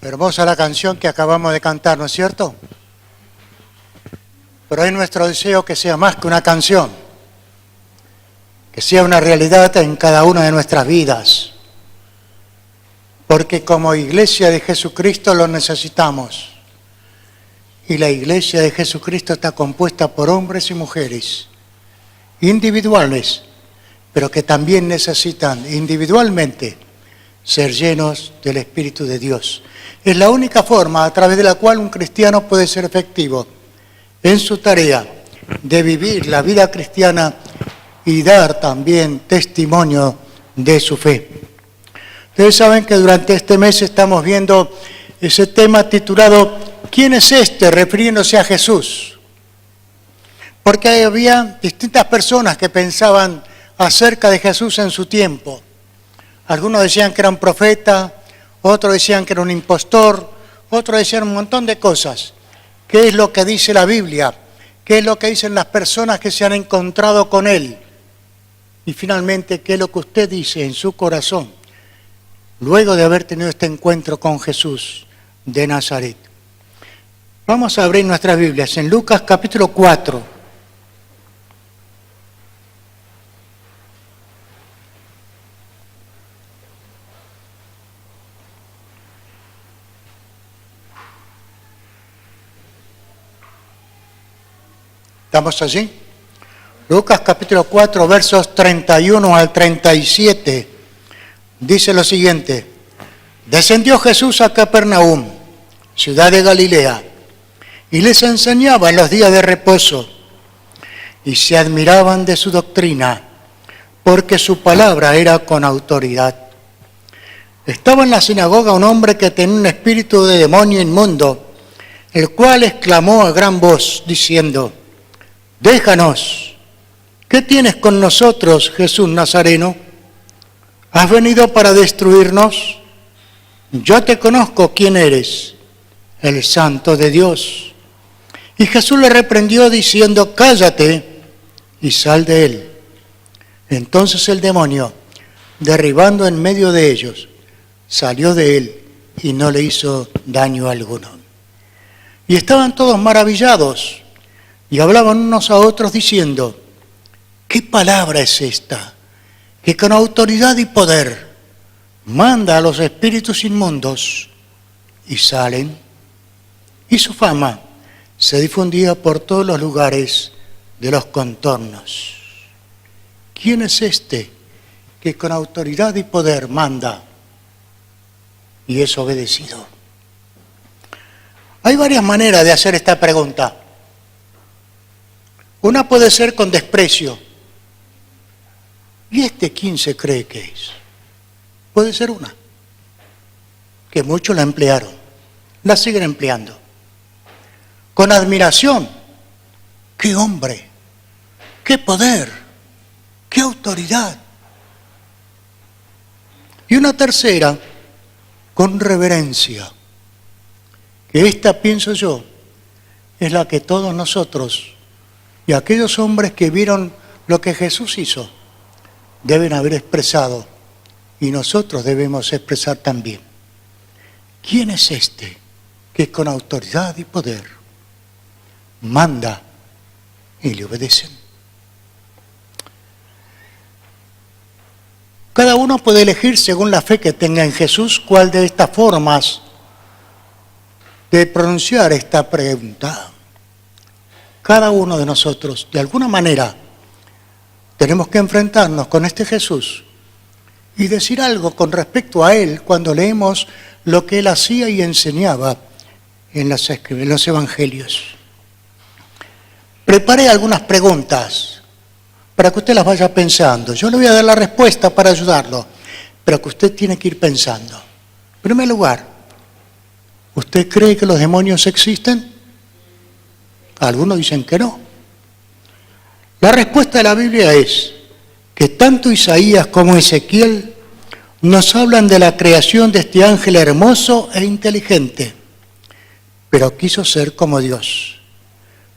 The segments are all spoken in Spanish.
Hermosa la canción que acabamos de cantar, ¿no es cierto? Pero es nuestro deseo que sea más que una canción, que sea una realidad en cada una de nuestras vidas, porque como iglesia de Jesucristo lo necesitamos. Y la iglesia de Jesucristo está compuesta por hombres y mujeres individuales, pero que también necesitan individualmente ser llenos del Espíritu de Dios. Es la única forma a través de la cual un cristiano puede ser efectivo en su tarea de vivir la vida cristiana y dar también testimonio de su fe. Ustedes saben que durante este mes estamos viendo ese tema titulado ¿Quién es este?, refiriéndose a Jesús. Porque había distintas personas que pensaban acerca de Jesús en su tiempo. Algunos decían que era un profeta, otros decían que era un impostor, otros decían un montón de cosas. ¿Qué es lo que dice la Biblia? ¿Qué es lo que dicen las personas que se han encontrado con Él? Y finalmente, ¿qué es lo que usted dice en su corazón luego de haber tenido este encuentro con Jesús de Nazaret? Vamos a abrir nuestras Biblias en Lucas capítulo 4. ¿Estamos allí? Lucas capítulo 4, versos 31 al 37. Dice lo siguiente: Descendió Jesús a Capernaum, ciudad de Galilea, y les enseñaba en los días de reposo, y se admiraban de su doctrina, porque su palabra era con autoridad. Estaba en la sinagoga un hombre que tenía un espíritu de demonio inmundo, el cual exclamó a gran voz, diciendo: Déjanos, ¿qué tienes con nosotros, Jesús Nazareno? ¿Has venido para destruirnos? Yo te conozco quién eres, el Santo de Dios. Y Jesús le reprendió diciendo: Cállate y sal de él. Entonces el demonio, derribando en medio de ellos, salió de él y no le hizo daño alguno. Y estaban todos maravillados y hablaban unos a otros diciendo: ¿Qué palabra es esta? Que con autoridad y poder manda a los espíritus inmundos y salen. Y su fama se difundía por todos los lugares de los contornos. ¿Quién es este que con autoridad y poder manda y es obedecido? Hay varias maneras de hacer esta pregunta. Una puede ser con desprecio. ¿Y este quién se cree que es? Puede ser una, que muchos la emplearon, la siguen empleando. Con admiración, qué hombre, qué poder, qué autoridad. Y una tercera, con reverencia, que esta, pienso yo, es la que todos nosotros y aquellos hombres que vieron lo que Jesús hizo deben haber expresado, y nosotros debemos expresar también. ¿Quién es este que con autoridad y poder manda y le obedecen? Cada uno puede elegir, según la fe que tenga en Jesús, cuál de estas formas de pronunciar esta pregunta. Cada uno de nosotros, de alguna manera, tenemos que enfrentarnos con este Jesús y decir algo con respecto a Él cuando leemos lo que Él hacía y enseñaba en los evangelios. Preparé algunas preguntas para que usted las vaya pensando. Yo le voy a dar la respuesta para ayudarlo, pero que usted tiene que ir pensando. En primer lugar, ¿usted cree que los demonios existen? Algunos dicen que no. La respuesta de la Biblia es que tanto Isaías como Ezequiel nos hablan de la creación de este ángel hermoso e inteligente, pero quiso ser como Dios.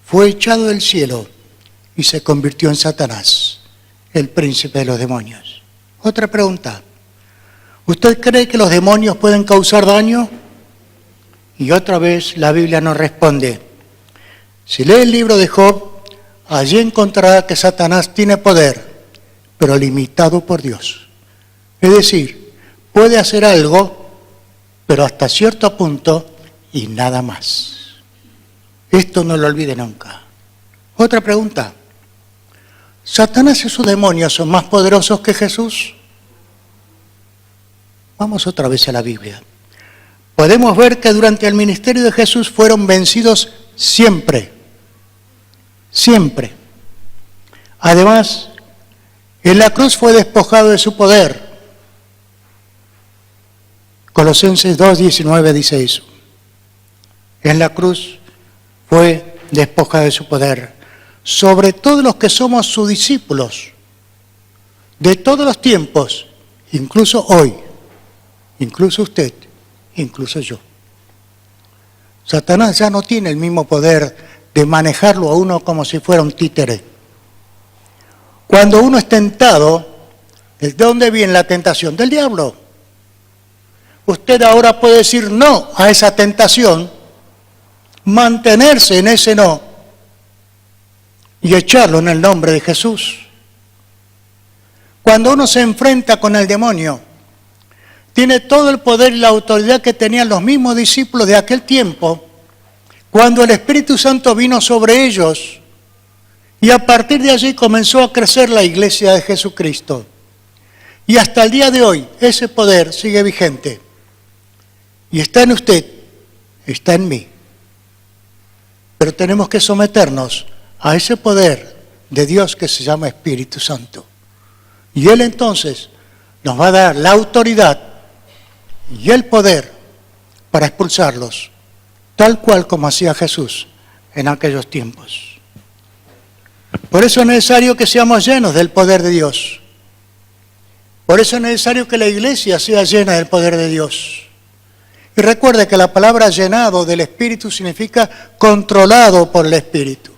Fue echado del cielo y se convirtió en Satanás, el príncipe de los demonios. Otra pregunta: ¿usted cree que los demonios pueden causar daño? Y otra vez la Biblia nos responde. Si lee el libro de Job, allí encontrará que Satanás tiene poder, pero limitado por Dios. Es decir, puede hacer algo, pero hasta cierto punto y nada más. Esto no lo olvide nunca. Otra pregunta. ¿Satanás y sus demonios son más poderosos que Jesús? Vamos otra vez a la Biblia. Podemos ver que durante el ministerio de Jesús fueron vencidos siempre. Siempre. Además, en la cruz fue despojado de su poder. Colosenses 2:19 dice eso. En la cruz fue despojado de su poder. Sobre todos los que somos sus discípulos, de todos los tiempos, incluso hoy, incluso usted, incluso yo. Satanás ya no tiene el mismo poder de manejarlo a uno como si fuera un títere. Cuando uno es tentado, ¿de dónde viene la tentación? Del diablo. Usted ahora puede decir no a esa tentación, mantenerse en ese no y echarlo en el nombre de Jesús. Cuando uno se enfrenta con el demonio, tiene todo el poder y la autoridad que tenían los mismos discípulos de aquel tiempo, cuando el Espíritu Santo vino sobre ellos, y a partir de allí comenzó a crecer la iglesia de Jesucristo. Y hasta el día de hoy, ese poder sigue vigente. Y está en usted, está en mí. Pero tenemos que someternos a ese poder de Dios que se llama Espíritu Santo. Y Él entonces nos va a dar la autoridad y el poder para expulsarlos, tal cual como hacía Jesús en aquellos tiempos. Por eso es necesario que seamos llenos del poder de Dios. Por eso es necesario que la iglesia sea llena del poder de Dios. Y recuerde que la palabra llenado del Espíritu significa controlado por el Espíritu.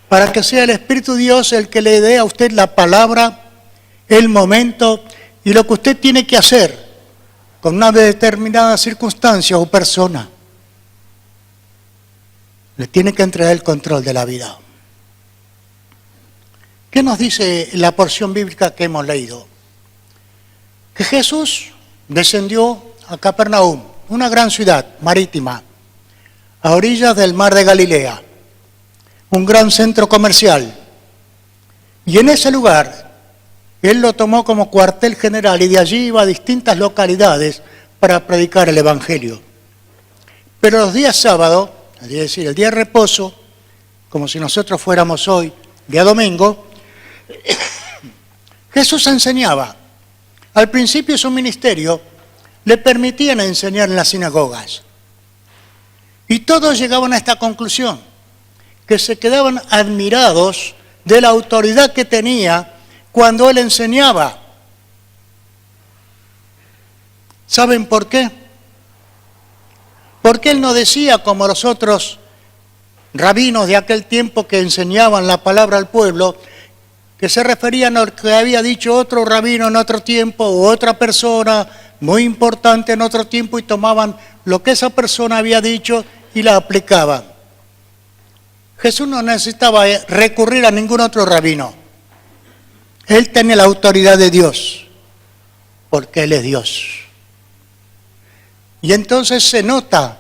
Para que sea el Espíritu Dios el que le dé a usted la palabra, el momento y lo que usted tiene que hacer con una determinada circunstancia o persona. Le tiene que entregar el control de la vida. ¿Qué nos dice la porción bíblica que hemos leído? Que Jesús descendió a Capernaum, una gran ciudad marítima, a orillas del mar de Galilea, un gran centro comercial. Y en ese lugar, Él lo tomó como cuartel general y de allí iba a distintas localidades para predicar el Evangelio. Pero los días sábados, es decir, el día de reposo, como si nosotros fuéramos hoy, día domingo, Jesús enseñaba. Al principio de su ministerio le permitían enseñar en las sinagogas. Y todos llegaban a esta conclusión, que se quedaban admirados de la autoridad que tenía cuando Él enseñaba. ¿Saben por qué? Porque Él no decía como los otros rabinos de aquel tiempo que enseñaban la palabra al pueblo, que se referían a lo que había dicho otro rabino en otro tiempo o otra persona muy importante en otro tiempo y tomaban lo que esa persona había dicho y la aplicaban. Jesús no necesitaba recurrir a ningún otro rabino. Él tenía la autoridad de Dios, porque Él es Dios. Y entonces se nota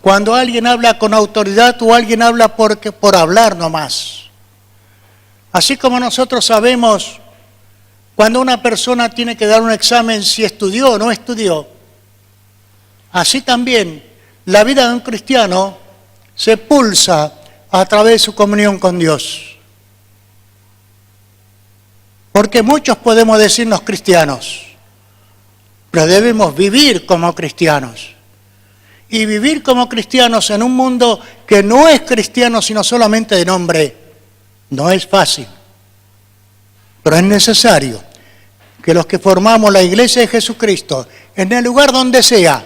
cuando alguien habla con autoridad o alguien habla por hablar nomás. Así como nosotros sabemos cuando una persona tiene que dar un examen si estudió o no estudió, así también la vida de un cristiano se pulsa a través de su comunión con Dios. Porque muchos podemos decirnos cristianos, pero debemos vivir como cristianos. Y vivir como cristianos en un mundo que no es cristiano sino solamente de nombre, no es fácil. Pero es necesario que los que formamos la iglesia de Jesucristo, en el lugar donde sea,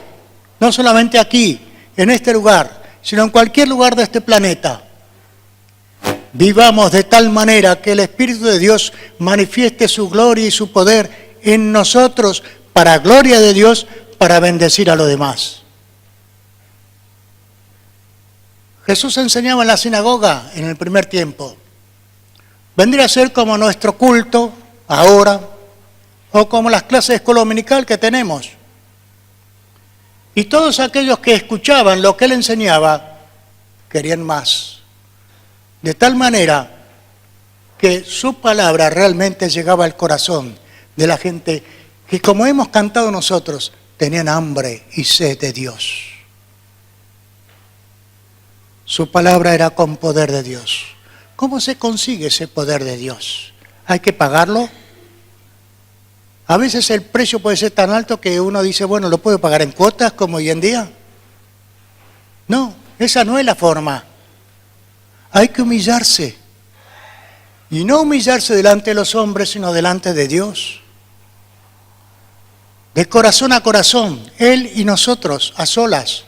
no solamente aquí, en este lugar, sino en cualquier lugar de este planeta, vivamos de tal manera que el Espíritu de Dios manifieste su gloria y su poder en nosotros para gloria de Dios, para bendecir a los demás. Jesús enseñaba en la sinagoga en el primer tiempo. Vendría a ser como nuestro culto ahora, o como las clases de escuela dominical que tenemos. Y todos aquellos que escuchaban lo que él enseñaba, querían más. De tal manera que su palabra realmente llegaba al corazón de la gente que, como hemos cantado nosotros, tenían hambre y sed de Dios. Su palabra era con poder de Dios. ¿Cómo se consigue ese poder de Dios? ¿Hay que pagarlo? A veces el precio puede ser tan alto que uno dice, bueno, ¿lo puedo pagar en cuotas como hoy en día? No, esa no es la forma. Hay que humillarse. Y no humillarse delante de los hombres, sino delante de Dios. De corazón a corazón, Él y nosotros, a solas.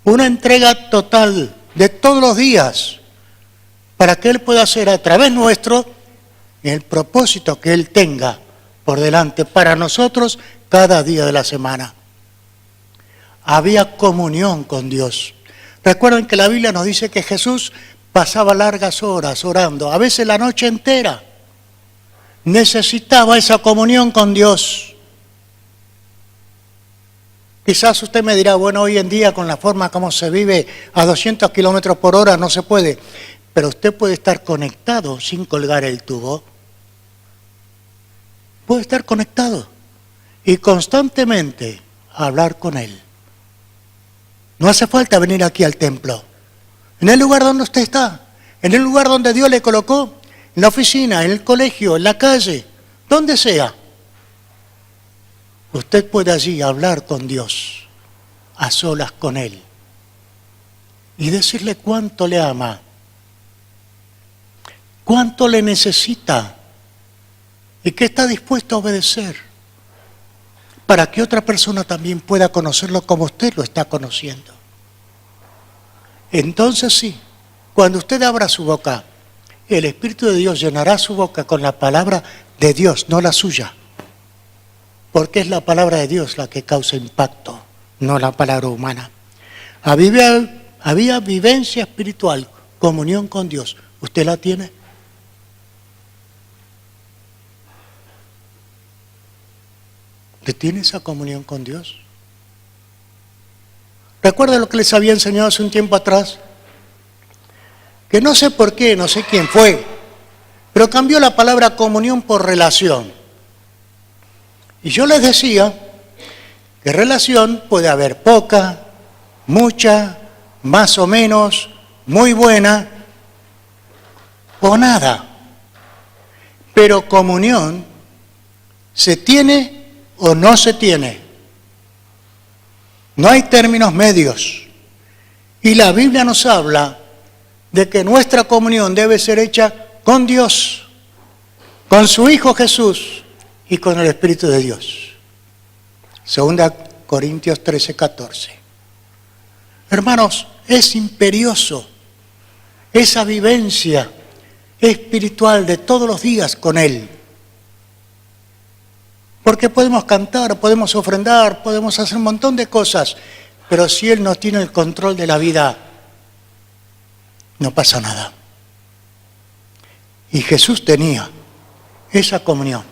Una entrega total de todos los días para que Él pueda hacer a través nuestro el propósito que Él tenga por delante para nosotros cada día de la semana. Había comunión con Dios. Recuerden que la Biblia nos dice que Jesús pasaba largas horas orando, a veces la noche entera. Necesitaba esa comunión con Dios. Quizás usted me dirá, bueno, hoy en día con la forma como se vive a 200 kilómetros por hora no se puede, pero usted puede estar conectado sin colgar el tubo. Puede estar conectado y constantemente hablar con Él. No hace falta venir aquí al templo. En el lugar donde usted está, en el lugar donde Dios le colocó, en la oficina, en el colegio, en la calle, donde sea. Usted puede allí hablar con Dios, a solas con Él, y decirle cuánto le ama, cuánto le necesita, y que está dispuesto a obedecer, para que otra persona también pueda conocerlo como usted lo está conociendo. Entonces sí, cuando usted abra su boca, el Espíritu de Dios llenará su boca con la palabra de Dios, no la suya. Porque es la palabra de Dios la que causa impacto, no la palabra humana. Había vivencia espiritual, comunión con Dios. ¿Usted la tiene? ¿Usted tiene esa comunión con Dios? ¿Recuerda lo que les había enseñado hace un tiempo atrás? Que no sé por qué, no sé quién fue, pero cambió la palabra comunión por relación. Y yo les decía que relación puede haber poca, mucha, más o menos, muy buena o nada. Pero comunión se tiene o no se tiene. No hay términos medios. Y la Biblia nos habla de que nuestra comunión debe ser hecha con Dios, con su Hijo Jesús y con el Espíritu de Dios. 2 Corintios 13:14. Hermanos, es imperioso esa vivencia espiritual de todos los días con Él. Porque podemos cantar, podemos ofrendar, podemos hacer un montón de cosas, pero si Él no tiene el control de la vida, no pasa nada. Y Jesús tenía esa comunión,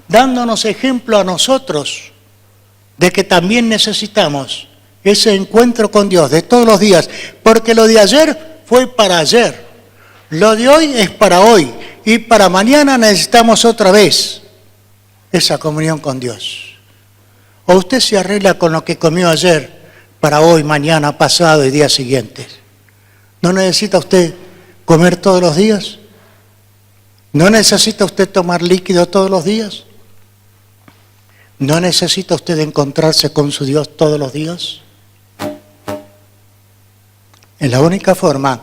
dándonos ejemplo a nosotros de que también necesitamos ese encuentro con Dios de todos los días, porque lo de ayer fue para ayer, lo de hoy es para hoy, y para mañana necesitamos otra vez esa comunión con Dios. O usted se arregla con lo que comió ayer para hoy, mañana, pasado y días siguientes. ¿No necesita usted comer todos los días? ¿No necesita usted tomar líquido todos los días? ¿No necesita usted encontrarse con su Dios todos los días? Es la única forma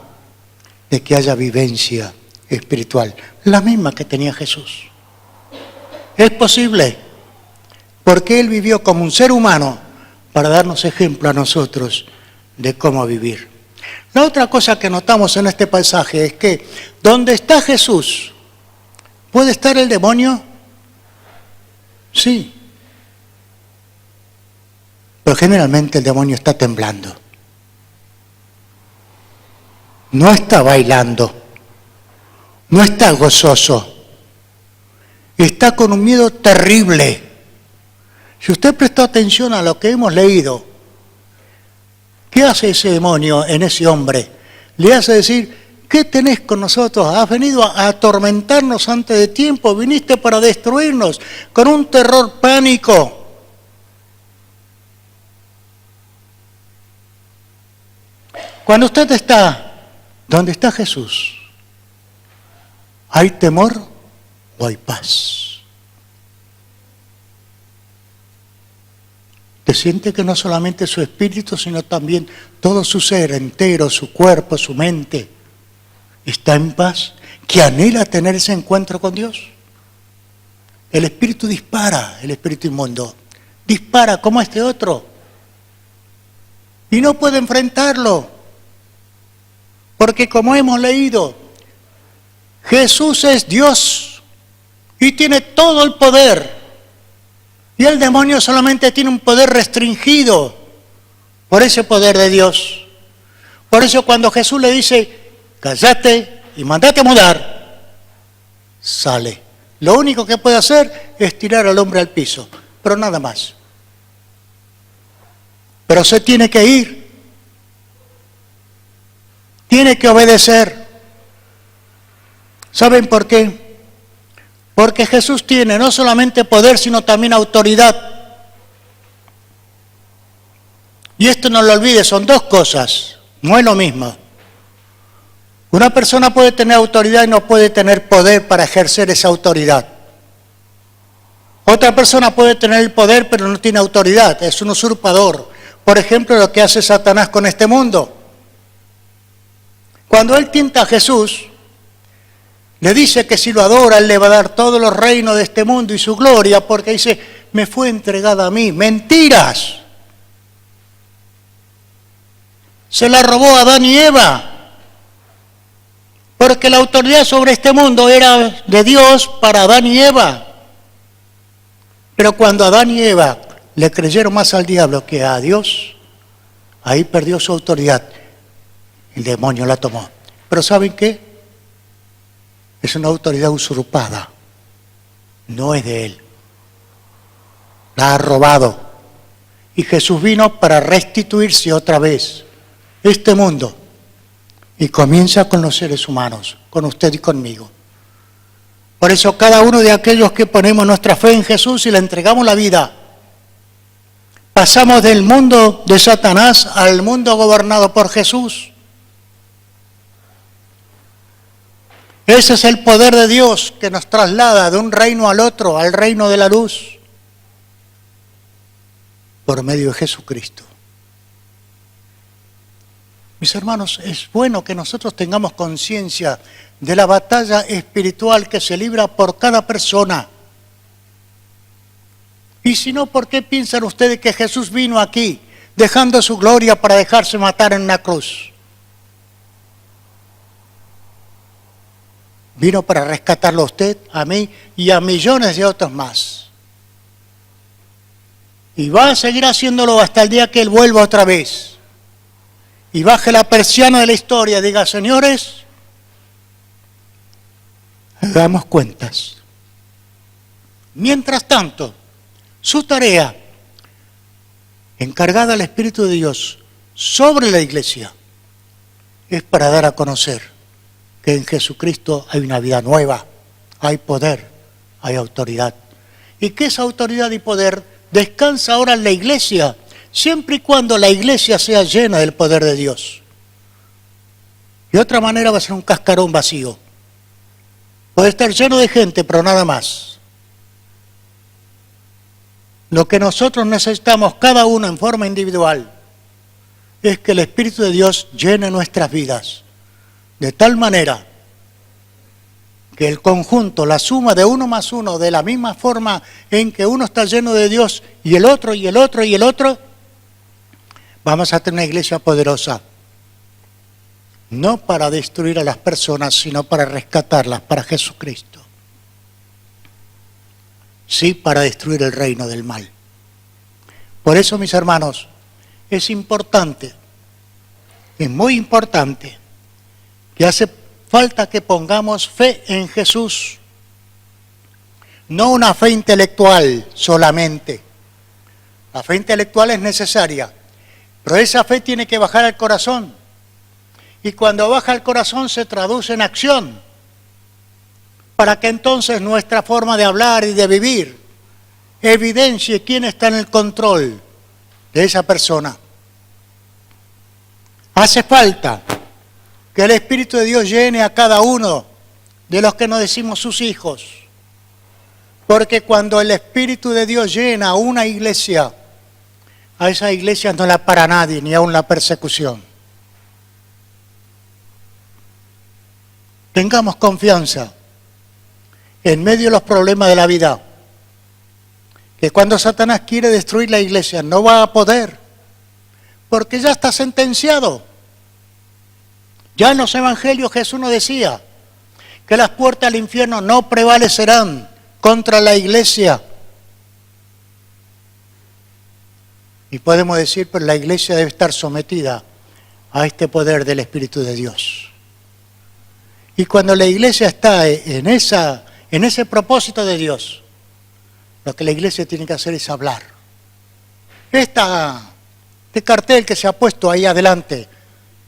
de que haya vivencia espiritual, la misma que tenía Jesús. Es posible, porque Él vivió como un ser humano para darnos ejemplo a nosotros de cómo vivir. La otra cosa que notamos en este pasaje es que donde está Jesús, ¿puede estar el demonio? Sí. Pero generalmente el demonio está temblando. no está bailando, no está gozoso, está con un miedo terrible. Si usted prestó atención a lo que hemos leído, ¿qué hace ese demonio en ese hombre? Le hace decir, ¿qué tenés con nosotros? Has venido a atormentarnos antes de tiempo, viniste para destruirnos con un terror pánico. Cuando usted está donde está Jesús, ¿hay temor o hay paz? ¿Te siente que no solamente su espíritu, sino también todo su ser entero, su cuerpo, su mente, está en paz? ¿Que anhela tener ese encuentro con Dios? El espíritu dispara, el espíritu inmundo, dispara como este otro, y no puede enfrentarlo, porque como hemos leído, Jesús es Dios y tiene todo el poder. Y el demonio solamente tiene un poder restringido por ese poder de Dios. Por eso cuando Jesús le dice, cállate y mandate a mudar, sale. Lo único que puede hacer es tirar al hombre al piso, pero nada más. Pero se tiene que ir. Tiene que obedecer. ¿Saben por qué? Porque Jesús tiene no solamente poder, sino también autoridad. Y esto no lo olvides, son dos cosas, no es lo mismo. Una persona puede tener autoridad y no puede tener poder para ejercer esa autoridad. Otra persona puede tener el poder, pero no tiene autoridad, es un usurpador. Por ejemplo, lo que hace Satanás con este mundo. Cuando él tienta a Jesús, le dice que si lo adora, él le va a dar todos los reinos de este mundo y su gloria, porque dice, me fue entregada a mí. ¡Mentiras! Se la robó a Adán y Eva, porque la autoridad sobre este mundo era de Dios para Adán y Eva. Pero cuando Adán y Eva le creyeron más al diablo que a Dios, ahí perdió su autoridad. El demonio la tomó. Pero ¿saben qué? Es una autoridad usurpada, no es de él. La ha robado. Y Jesús vino para restituirse otra vez este mundo. Y comienza con los seres humanos, con usted y conmigo. Por eso cada uno de aquellos que ponemos nuestra fe en Jesús y le entregamos la vida, pasamos del mundo de Satanás al mundo gobernado por Jesús. Ese es el poder de Dios que nos traslada de un reino al otro, al reino de la luz, por medio de Jesucristo. Mis hermanos, es bueno que nosotros tengamos conciencia de la batalla espiritual que se libra por cada persona. Y si no, ¿por qué piensan ustedes que Jesús vino aquí, dejando su gloria para dejarse matar en una cruz? Vino para rescatarlo a usted, a mí y a millones de otros más. Y va a seguir haciéndolo hasta el día que Él vuelva otra vez. Y baje la persiana de la historia y diga, señores, hagamos cuentas. Mientras tanto, su tarea, encargada al Espíritu de Dios sobre la iglesia, es para dar a conocer que en Jesucristo hay una vida nueva, hay poder, hay autoridad. Y que esa autoridad y poder descansa ahora en la iglesia, siempre y cuando la iglesia sea llena del poder de Dios. De otra manera va a ser un cascarón vacío. Puede estar lleno de gente, pero nada más. Lo que nosotros necesitamos, cada uno en forma individual, es que el Espíritu de Dios llene nuestras vidas. De tal manera que el conjunto, la suma de uno más uno, de la misma forma en que uno está lleno de Dios y el otro, y el otro, y el otro, vamos a tener una iglesia poderosa. No para destruir a las personas, sino para rescatarlas para Jesucristo. Sí, para destruir el reino del mal. Por eso, mis hermanos, es importante, es muy importante, que hace falta que pongamos fe en Jesús. No una fe intelectual solamente. La fe intelectual es necesaria, pero esa fe tiene que bajar al corazón. Y cuando baja al corazón se traduce en acción, para que entonces nuestra forma de hablar y de vivir evidencie quién está en el control de esa persona. Hace falta que el Espíritu de Dios llene a cada uno de los que nos decimos sus hijos. Porque cuando el Espíritu de Dios llena a una iglesia, a esa iglesia no la para nadie, ni aun la persecución. Tengamos confianza en medio de los problemas de la vida, que cuando Satanás quiere destruir la iglesia no va a poder, porque ya está sentenciado. Ya en los evangelios Jesús nos decía que las puertas del infierno no prevalecerán contra la iglesia. Y podemos decir, pero la iglesia debe estar sometida a este poder del Espíritu de Dios. Y cuando la iglesia está en ese propósito de Dios, lo que la iglesia tiene que hacer es hablar. Este cartel que se ha puesto ahí adelante,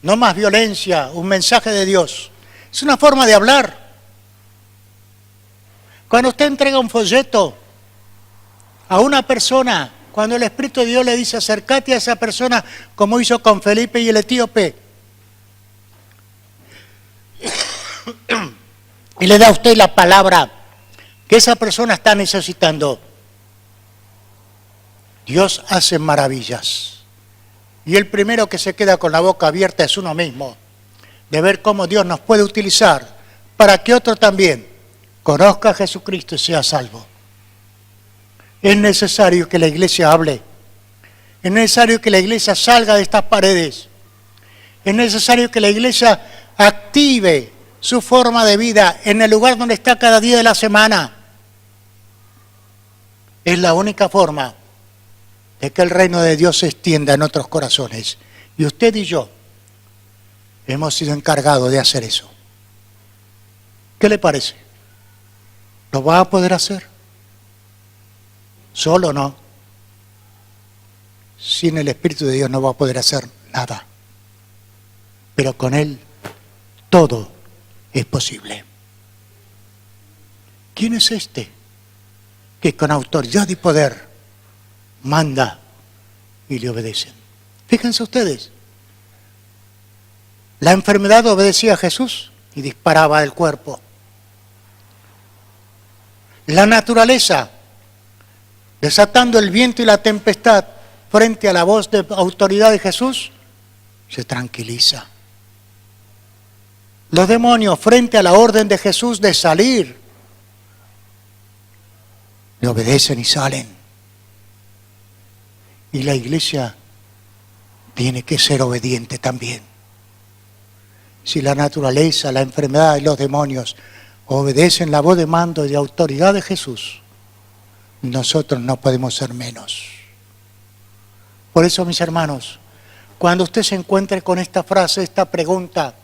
no más violencia, un mensaje de Dios, es una forma de hablar. Cuando usted entrega un folleto a una persona, cuando el Espíritu de Dios le dice acércate a esa persona, como hizo con Felipe y el etíope, y le da a usted la palabra que esa persona está necesitando, Dios hace maravillas. Y el primero que se queda con la boca abierta es uno mismo, de ver cómo Dios nos puede utilizar para que otro también conozca a Jesucristo y sea salvo. Es necesario que la iglesia hable. Es necesario que la iglesia salga de estas paredes. Es necesario que la iglesia active su forma de vida en el lugar donde está cada día de la semana. Es la única forma de que el reino de Dios se extienda en otros corazones. Y usted y yo hemos sido encargados de hacer eso. ¿Qué le parece? ¿Lo va a poder hacer? Solo no. Sin el Espíritu de Dios no va a poder hacer nada. Pero con Él todo es posible. ¿Quién es este que con autoridad y poder manda y le obedecen? Fíjense ustedes. La enfermedad obedecía a Jesús y disparaba del cuerpo. La naturaleza, desatando el viento y la tempestad frente a la voz de autoridad de Jesús, se tranquiliza. Los demonios, frente a la orden de Jesús de salir, le obedecen y salen. Y la iglesia tiene que ser obediente también. Si la naturaleza, la enfermedad y los demonios obedecen la voz de mando y de autoridad de Jesús, nosotros no podemos ser menos. Por eso, mis hermanos, cuando usted se encuentre con esta frase, esta pregunta,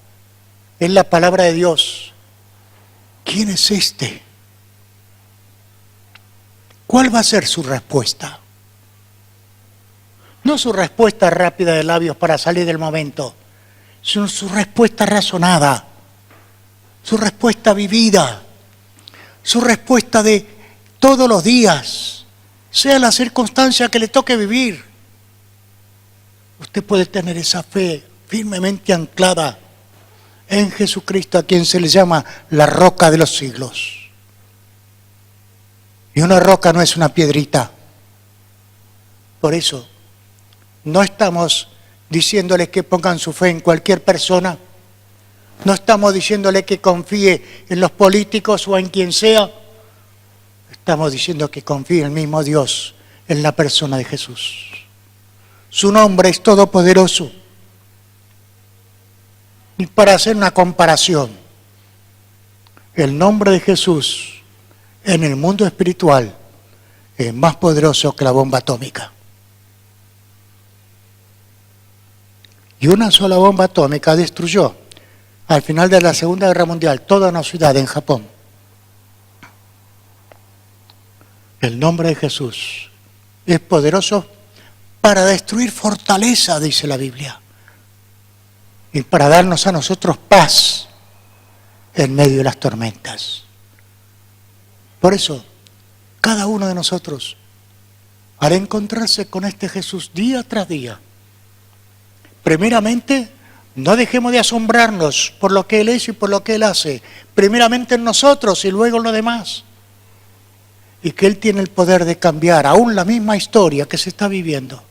es la palabra de Dios. ¿Quién es este? ¿Cuál va a ser su respuesta? No su respuesta rápida de labios para salir del momento, sino su respuesta razonada, su respuesta vivida, su respuesta de todos los días, sea la circunstancia que le toque vivir. Usted puede tener esa fe firmemente anclada en Jesucristo, a quien se le llama la roca de los siglos. Y una roca no es una piedrita. Por eso, no estamos diciéndole que pongan su fe en cualquier persona. No estamos diciéndole que confíe en los políticos o en quien sea. Estamos diciendo que confíe en el mismo Dios, en la persona de Jesús. Su nombre es todopoderoso. Y para hacer una comparación, el nombre de Jesús en el mundo espiritual es más poderoso que la bomba atómica. Y una sola bomba atómica destruyó al final de la Segunda Guerra Mundial, toda una ciudad en Japón. El nombre de Jesús es poderoso para destruir fortaleza, dice la Biblia, y para darnos a nosotros paz en medio de las tormentas. Por eso, cada uno de nosotros, al encontrarse con este Jesús día tras día, primeramente, no dejemos de asombrarnos por lo que Él es y por lo que Él hace, primeramente en nosotros y luego en los demás. Y que Él tiene el poder de cambiar aún la misma historia que se está viviendo,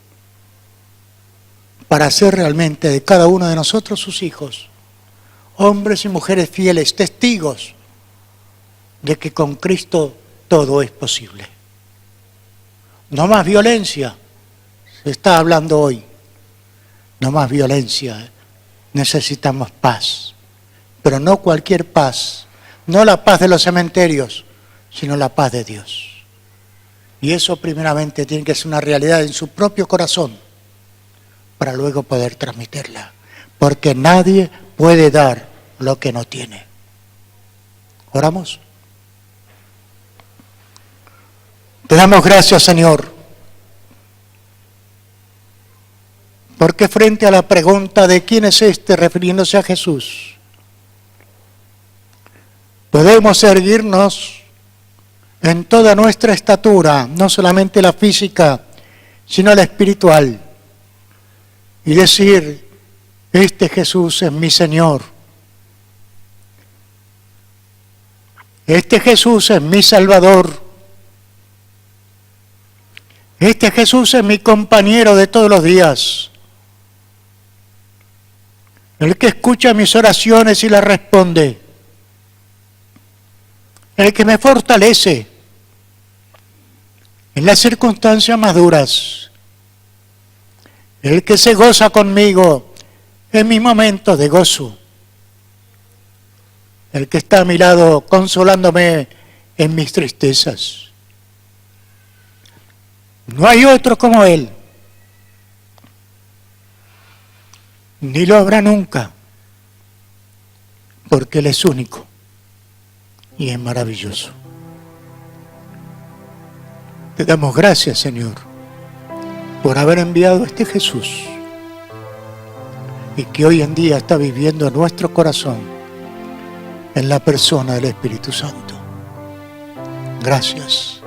para hacer realmente de cada uno de nosotros sus hijos, hombres y mujeres fieles, testigos de que con Cristo todo es posible. No más violencia, se está hablando hoy. No más violencia, necesitamos paz. Pero no cualquier paz, no la paz de los cementerios, sino la paz de Dios. Y eso primeramente tiene que ser una realidad en su propio corazón, para luego poder transmitirla. Porque nadie puede dar lo que no tiene. ¿Oramos? Te damos gracias, Señor, porque frente a la pregunta de quién es este, refiriéndose a Jesús, podemos erguirnos en toda nuestra estatura, no solamente la física, sino la espiritual, y decir, este Jesús es mi Señor, este Jesús es mi Salvador, este Jesús es mi compañero de todos los días, el que escucha mis oraciones y las responde, el que me fortalece en las circunstancias más duras, el que se goza conmigo en mis momentos de gozo, el que está a mi lado consolándome en mis tristezas. No hay otro como Él, ni lo habrá nunca, porque Él es único y es maravilloso. Te damos gracias, Señor, por haber enviado a este Jesús y que hoy en día está viviendo en nuestro corazón en la persona del Espíritu Santo. Gracias.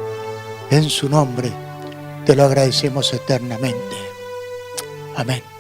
En su nombre te lo agradecemos eternamente. Amén.